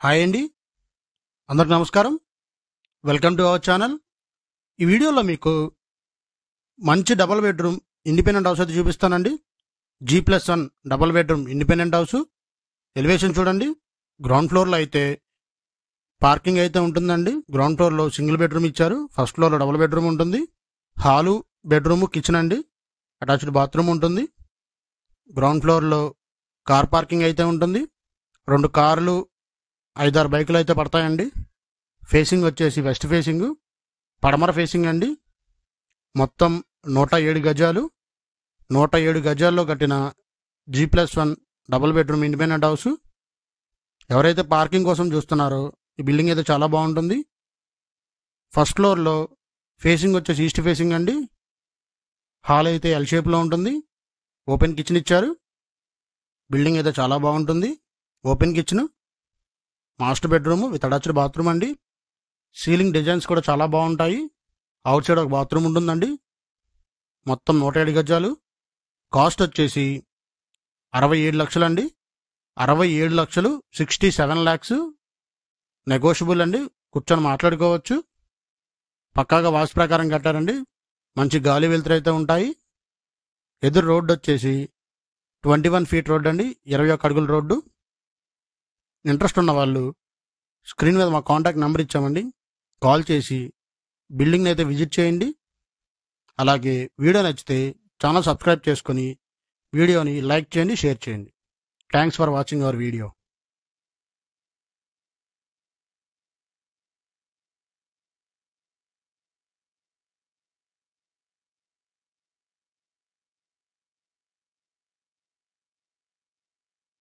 Hi అండి, అందరికి నమస్కారం. Welcome to our channel. ఈ వీడియోలో మీకు మంచి డబుల్ బెడ్రూమ్ ఇండిపెండెంట్ హౌస్ అయితే చూపిస్తానండి. G+1 double bedroom independent house. Elevation చూడండి. గ్రౌండ్ ఫ్లోర్లో అయితే పార్కింగ్ అయితే ఉంటుందండి. గ్రౌండ్ ఫ్లోర్లో సింగిల్ బెడ్రూమ్ ఇచ్చారు. ఫస్ట్ ఫ్లోర్లో డబుల్ బెడ్రూమ్ ఉంటుంది. హాలు, బెడ్రూమ్, కిచెన్ అండి. అటాచ్డ్ బాత్రూమ్ ఉంటుంది. గ్రౌండ్ ఫ్లోర్లో కార్ పార్కింగ్ అయితే ఉంటుంది. 2 కార్లు, 5-6 బైకులు అయితే పడతాయండి. ఫేసింగ్ వచ్చేసి వెస్ట్ ఫేసింగ్, పడమర ఫేసింగ్ అండి. మొత్తం 107 గజాలు. 107 గజాల్లో కట్టిన G+1 double bedroom independent house. ఎవరైతే పార్కింగ్ కోసం చూస్తున్నారో ఈ బిల్డింగ్ అయితే చాలా బాగుంటుంది. ఫస్ట్ ఫ్లోర్లో ఫేసింగ్ వచ్చేసి ఈస్ట్ ఫేసింగ్ అండి. హాల్ అయితే ఎల్ షేప్లో ఉంటుంది. ఓపెన్ కిచెన్ ఇచ్చారు. బిల్డింగ్ అయితే చాలా బాగుంటుంది. Open kitchen, master bedroom with attached bathroom అండి. సీలింగ్ డిజైన్స్ కూడా చాలా బాగుంటాయి. అవుట్ సైడ్ ఒక బాత్రూమ్ ఉంటుందండి. మొత్తం 107 గజాలు. కాస్ట్ వచ్చేసి 67 లక్షలు అండి. 67 లక్షలు, 67 lakhs. నెగోషియబుల్ అండి. కూర్చొని మాట్లాడుకోవచ్చు. పక్కాగా వాస్తు ప్రకారం కట్టారండి. మంచి గాలి వెలుతురు అయితే ఉంటాయి. ఎదురు రోడ్డు వచ్చేసి 21 feet రోడ్డు అండి. 21 అడుగుల రోడ్డు. ఇంట్రెస్ట్ ఉన్న వాళ్ళు స్క్రీన్ మీద మా కాంటాక్ట్ నెంబర్ ఇచ్చామండి. కాల్ చేసి బిల్డింగ్ని అయితే విజిట్ చేయండి. అలాగే వీడియో నచ్చితే ఛానల్ సబ్స్క్రైబ్ చేసుకొని వీడియోని లైక్ చేయండి, షేర్ చేయండి. Thanks for watching our video.